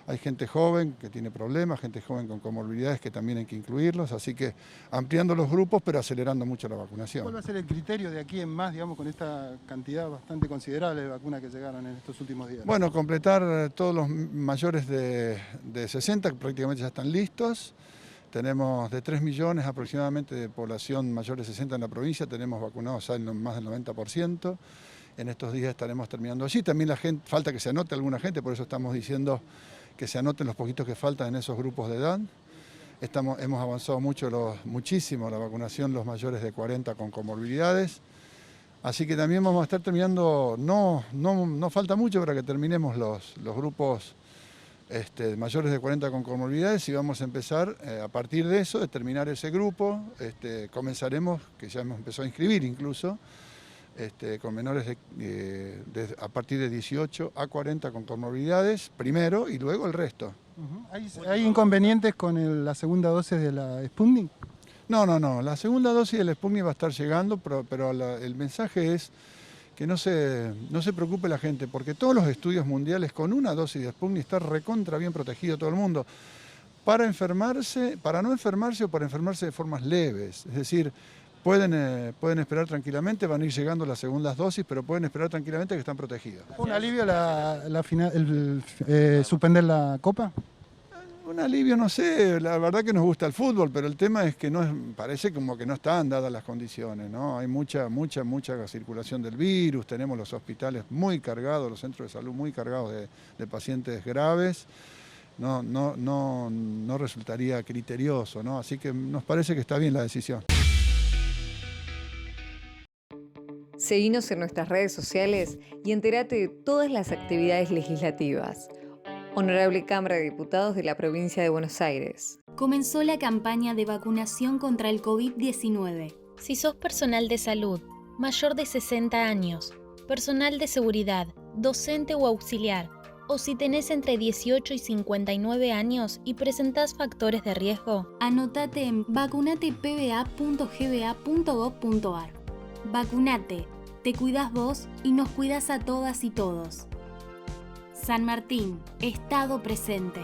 Speaker 14: hay gente joven que tiene problemas, gente joven con comorbilidades que también hay que incluirlos, así que ampliando los grupos pero acelerando mucho la vacunación.
Speaker 13: ¿Cuál va a ser el criterio de aquí en más, digamos, con esta cantidad bastante considerable de vacunas que llegaron en estos últimos días?
Speaker 14: Bueno, completar todos los mayores de 60, que prácticamente ya están listos. Tenemos de 3 millones aproximadamente de población mayor de 60 en la provincia, tenemos vacunados ya en más del 90%. En estos días estaremos terminando allí. También falta que se anote alguna gente, por eso estamos diciendo que se anoten los poquitos que faltan en esos grupos de edad. Hemos avanzado muchísimo la vacunación los mayores de 40 con comorbilidades. Así que también vamos a estar terminando, no falta mucho para que terminemos los grupos mayores de 40 con comorbilidades y vamos a empezar a partir de eso, de terminar ese grupo, comenzaremos, que ya hemos empezado a inscribir incluso, con menores a partir de 18 a 40 con comorbilidades, primero y luego el resto.
Speaker 13: ¿Hay inconvenientes con la segunda dosis de la Sputnik?
Speaker 14: No, la segunda dosis de la Sputnik va a estar llegando, pero el mensaje es que no se preocupe la gente, porque todos los estudios mundiales con una dosis de Sputnik está recontra bien protegido todo el mundo. Para no enfermarse o para enfermarse de formas leves, es decir, pueden esperar tranquilamente, van a ir llegando las segundas dosis, pero pueden esperar tranquilamente que están protegidos.
Speaker 13: ¿Un alivio suspender la Copa?
Speaker 14: Un alivio, no sé, la verdad que nos gusta el fútbol, pero el tema es que parece como que no están dadas las condiciones, ¿no? Hay mucha circulación del virus, tenemos los hospitales muy cargados, los centros de salud muy cargados de pacientes graves. No resultaría criterioso, ¿no? Así que nos parece que está bien la decisión.
Speaker 15: Seguinos en nuestras redes sociales y entérate de todas las actividades legislativas. Honorable Cámara de Diputados de la Provincia de Buenos Aires.
Speaker 16: Comenzó la campaña de vacunación contra el COVID-19.
Speaker 17: Si sos personal de salud, mayor de 60 años, personal de seguridad, docente o auxiliar, o si tenés entre 18 y 59 años y presentás factores de riesgo,
Speaker 16: anotate en vacunatepba.gba.gov.ar. Vacunate, te cuidas vos y nos cuidas a todas y todos. San Martín, Estado presente.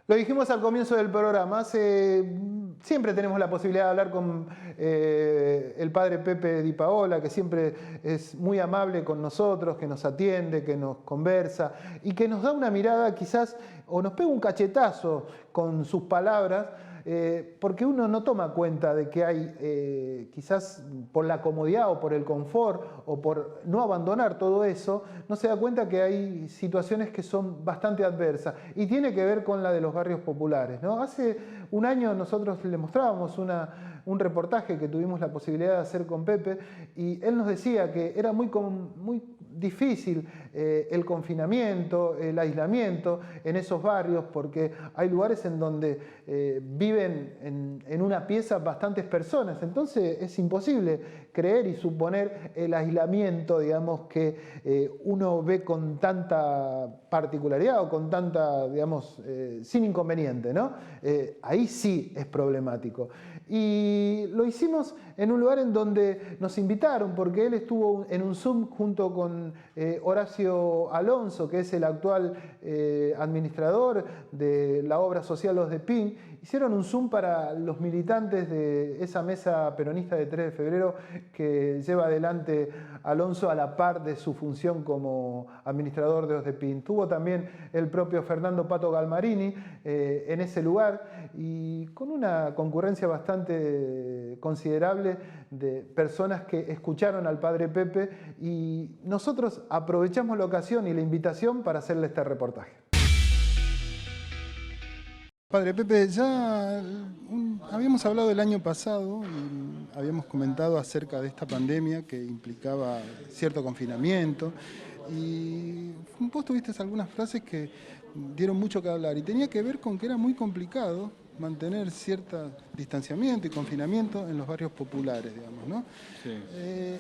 Speaker 1: Lo dijimos al comienzo del programa, siempre tenemos la posibilidad de hablar con el padre Pepe Di Paola, que siempre es muy amable con nosotros, que nos atiende, que nos conversa y que nos da una mirada quizás, o nos pega un cachetazo con sus palabras, porque uno no toma cuenta de que hay, quizás por la comodidad o por el confort o por no abandonar todo eso, no se da cuenta que hay situaciones que son bastante adversas y tiene que ver con la de los barrios populares, ¿no? Hace un año nosotros le mostrábamos un reportaje que tuvimos la posibilidad de hacer con Pepe y él nos decía que era muy difícil el confinamiento, el aislamiento en esos barrios porque hay lugares en donde viven en una pieza bastantes personas, entonces es imposible creer y suponer el aislamiento, digamos, que uno ve con tanta particularidad o con tanta, digamos, sin inconveniente, ¿no? Ahí sí es problemático. Y lo hicimos en un lugar en donde nos invitaron, porque él estuvo en un Zoom junto con Horacio Alonso, que es el actual administrador de la obra social Los de PIN. Hicieron un Zoom para los militantes de esa mesa peronista de 3 de febrero que lleva adelante Alonso a la par de su función como administrador de Los de PIN. Tuvo también el propio Fernando Pato Galmarini en ese lugar y con una concurrencia bastante considerable de personas que escucharon al padre Pepe, y nosotros aprovechamos la ocasión y la invitación para hacerle este reportaje.
Speaker 13: Padre Pepe, ya habíamos hablado el año pasado y habíamos comentado acerca de esta pandemia que implicaba cierto confinamiento, y vos tuviste algunas frases que dieron mucho que hablar y tenía que ver con que era muy complicado mantener cierto distanciamiento y confinamiento en los barrios populares, digamos, ¿no? Sí.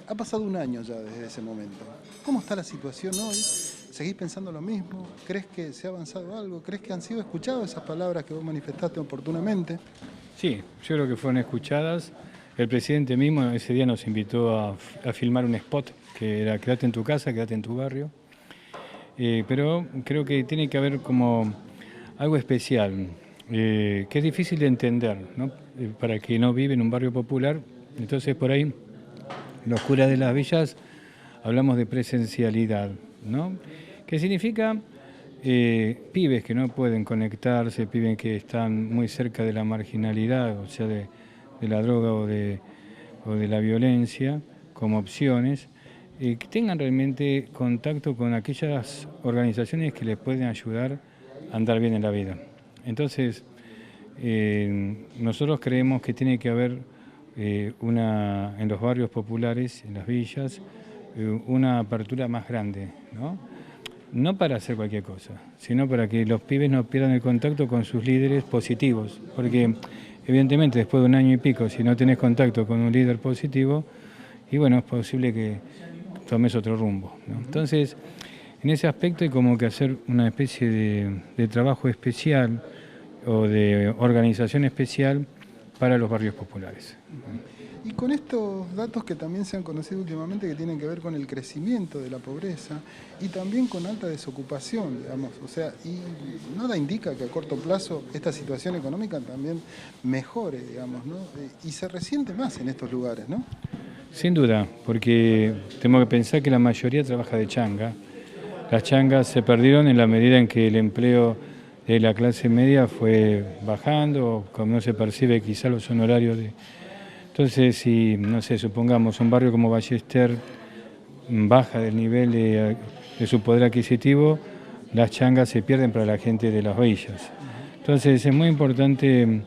Speaker 13: Ha pasado un año ya desde ese momento. ¿Cómo está la situación hoy? ¿Seguís pensando lo mismo? ¿Crees que se ha avanzado algo? ¿Crees que han sido escuchadas esas palabras que vos manifestaste oportunamente?
Speaker 18: Sí, yo creo que fueron escuchadas. El presidente mismo ese día nos invitó a filmar un spot que era quédate en tu casa, quédate en tu barrio. Pero creo que tiene que haber como algo especial, que es difícil de entender, ¿no? Para quien no vive en un barrio popular. Entonces por ahí los curas de las villas hablamos de presencialidad, ¿no? Que significa pibes que no pueden conectarse, pibes que están muy cerca de la marginalidad, o sea, de la droga o de la violencia, como opciones, que tengan realmente contacto con aquellas organizaciones que les pueden ayudar a andar bien en la vida. Entonces, nosotros creemos que tiene que haber en los barrios populares, en las villas, una apertura más grande, ¿no? No para hacer cualquier cosa, sino para que los pibes no pierdan el contacto con sus líderes positivos, porque evidentemente después de un año y pico, si no tenés contacto con un líder positivo, y bueno, es posible que tomes otro rumbo, ¿no? Entonces, en ese aspecto hay como que hacer una especie de trabajo especial o de organización especial para los barrios populares.
Speaker 13: Y con estos datos que también se han conocido últimamente, que tienen que ver con el crecimiento de la pobreza y también con alta desocupación, digamos, o sea, y nada indica que a corto plazo esta situación económica también mejore, digamos, ¿no? Y se resiente más en estos lugares, ¿no?
Speaker 18: Sin duda, porque tenemos que pensar que la mayoría trabaja de changa. Las changas se perdieron en la medida en que el empleo de la clase media fue bajando, como no se percibe quizá los honorarios de... Entonces, si, no sé, supongamos un barrio como Ballester baja del nivel de su poder adquisitivo, las changas se pierden para la gente de las villas. Entonces, es muy importante,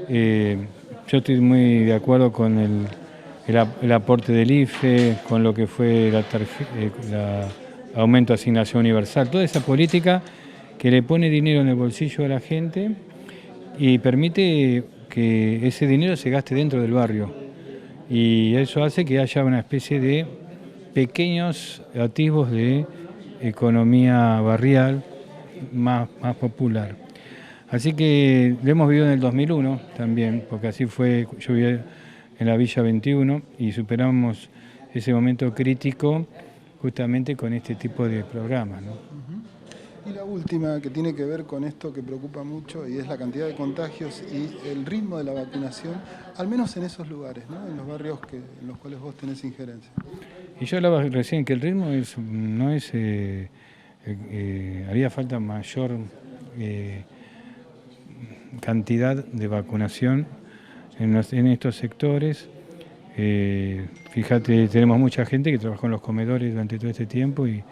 Speaker 18: yo estoy muy de acuerdo con el aporte del IFE, con lo que fue el aumento de asignación universal, toda esa política que le pone dinero en el bolsillo a la gente y permite que ese dinero se gaste dentro del barrio, y eso hace que haya una especie de pequeños atisbos de economía barrial más popular. Así que lo hemos vivido en el 2001 también, porque así fue, yo viví en la Villa 21 y superamos ese momento crítico justamente con este tipo de programas, ¿no?
Speaker 13: Y la última, que tiene que ver con esto que preocupa mucho, y es la cantidad de contagios y el ritmo de la vacunación, al menos en esos lugares, ¿no? En los barrios en los cuales vos tenés injerencia.
Speaker 18: Y yo hablaba recién que el ritmo haría falta mayor cantidad de vacunación en estos sectores. Fíjate, tenemos mucha gente que trabajó en los comedores durante todo este tiempo y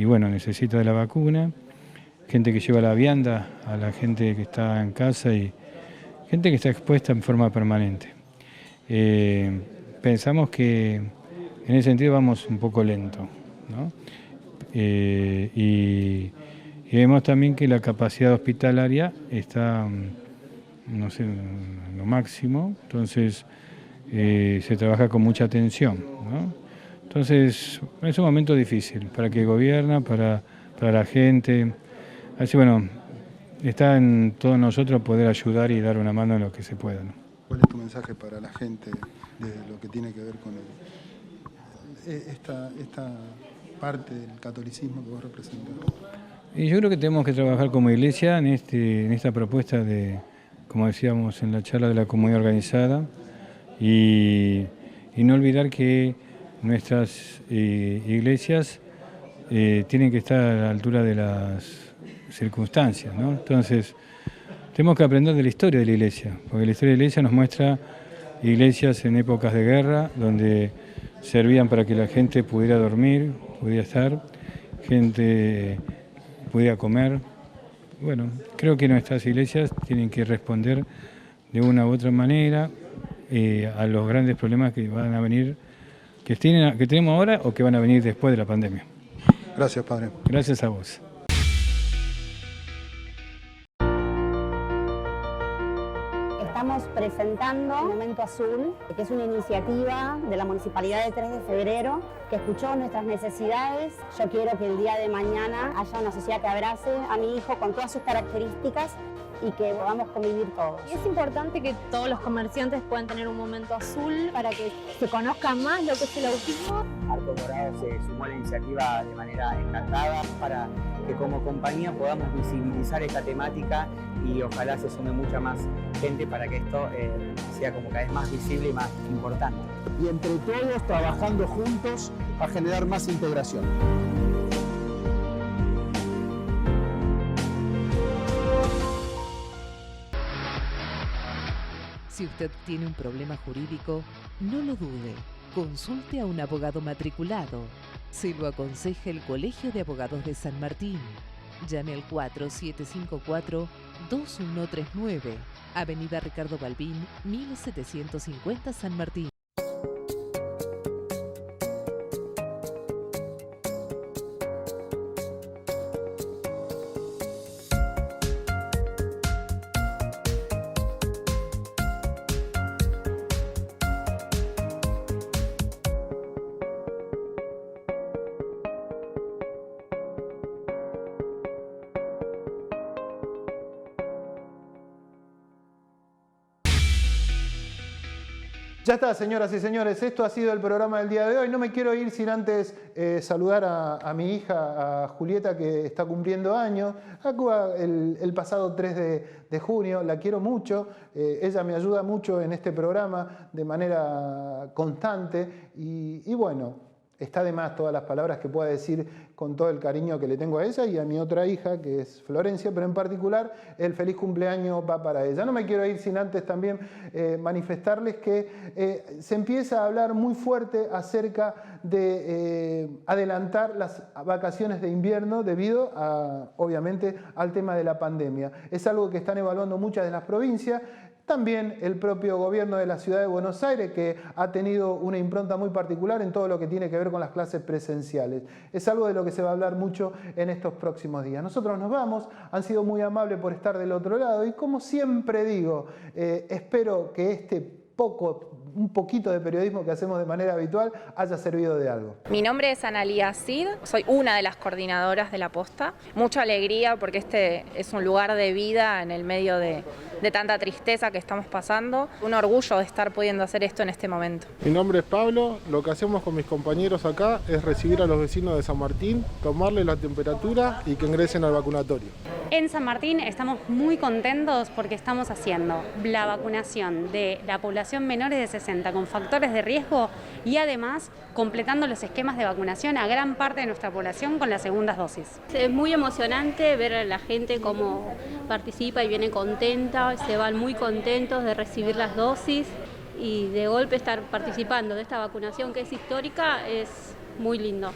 Speaker 18: bueno, necesita de la vacuna, gente que lleva la vianda a la gente que está en casa y gente que está expuesta en forma permanente. Pensamos que en ese sentido vamos un poco lento, ¿no? Y vemos también que la capacidad hospitalaria está, no sé, en lo máximo, entonces se trabaja con mucha atención, ¿no? Entonces, es un momento difícil para que gobierna, para la gente. Así, bueno, está en todos nosotros poder ayudar y dar una mano en lo que se pueda, ¿no?
Speaker 13: ¿Cuál es tu mensaje para la gente de lo que tiene que ver con esta parte del catolicismo que vos representás?
Speaker 18: Y yo creo que tenemos que trabajar como iglesia en esta propuesta de, como decíamos en la charla, de la comunidad organizada y no olvidar que nuestras iglesias tienen que estar a la altura de las circunstancias, ¿no? Entonces, tenemos que aprender de la historia de la iglesia, porque la historia de la iglesia nos muestra iglesias en épocas de guerra, donde servían para que la gente pudiera dormir, pudiera estar, gente pudiera comer. Bueno, creo que nuestras iglesias tienen que responder de una u otra manera a los grandes problemas que van a venir, que tenemos ahora o que van a venir después de la pandemia.
Speaker 13: Gracias, padre.
Speaker 18: Gracias a vos.
Speaker 19: Estamos presentando Momento Azul, que es una iniciativa de la Municipalidad de 3 de Febrero, que escuchó nuestras necesidades. Yo quiero que el día de mañana haya una sociedad que abrace a mi hijo con todas sus características y que podamos convivir todos.
Speaker 20: Y es importante que todos los comerciantes puedan tener un momento azul para que se conozca más lo que es el autismo.
Speaker 21: Arco Morado se sumó a la iniciativa de manera encantada para que como compañía podamos visibilizar esta temática y ojalá se sume mucha más gente para que esto sea como cada vez más visible y más importante.
Speaker 22: Y entre todos trabajando juntos a generar más integración.
Speaker 23: Si usted tiene un problema jurídico, no lo dude. Consulte a un abogado matriculado. Se lo aconseja el Colegio de Abogados de San Martín. Llame al 4754-2139, Avenida Ricardo Balbín, 1750 San Martín.
Speaker 1: Ya está, señoras y señores, esto ha sido el programa del día de hoy. No me quiero ir sin antes saludar a mi hija, a Julieta, que está cumpliendo años. El pasado 3 de junio, la quiero mucho. Ella me ayuda mucho en este programa de manera constante y bueno, está de más todas las palabras que pueda decir con todo el cariño que le tengo a ella y a mi otra hija, que es Florencia, pero en particular el feliz cumpleaños va para ella. No me quiero ir sin antes también manifestarles que se empieza a hablar muy fuerte acerca de adelantar las vacaciones de invierno debido obviamente, al tema de la pandemia. Es algo que están evaluando muchas de las provincias. También el propio gobierno de la ciudad de Buenos Aires, que ha tenido una impronta muy particular en todo lo que tiene que ver con las clases presenciales. Es algo de lo que se va a hablar mucho en estos próximos días. Nosotros nos vamos, han sido muy amables por estar del otro lado y como siempre digo, espero que un poquito de periodismo que hacemos de manera habitual haya servido de algo.
Speaker 24: Mi nombre es Analía Cid, soy una de las coordinadoras de La Posta. Mucha alegría porque este es un lugar de vida en el medio de tanta tristeza que estamos pasando. Un orgullo de estar pudiendo hacer esto en este momento.
Speaker 25: Mi nombre es Pablo, lo que hacemos con mis compañeros acá es recibir a los vecinos de San Martín, tomarles la temperatura y que ingresen al vacunatorio.
Speaker 26: En San Martín estamos muy contentos porque estamos haciendo la vacunación de la población menores de 60 con factores de riesgo y además completando los esquemas de vacunación a gran parte de nuestra población con las segundas dosis.
Speaker 27: Es muy emocionante ver a la gente cómo participa y viene contenta, se van muy contentos de recibir las dosis y de golpe estar participando de esta vacunación que es histórica es muy lindo.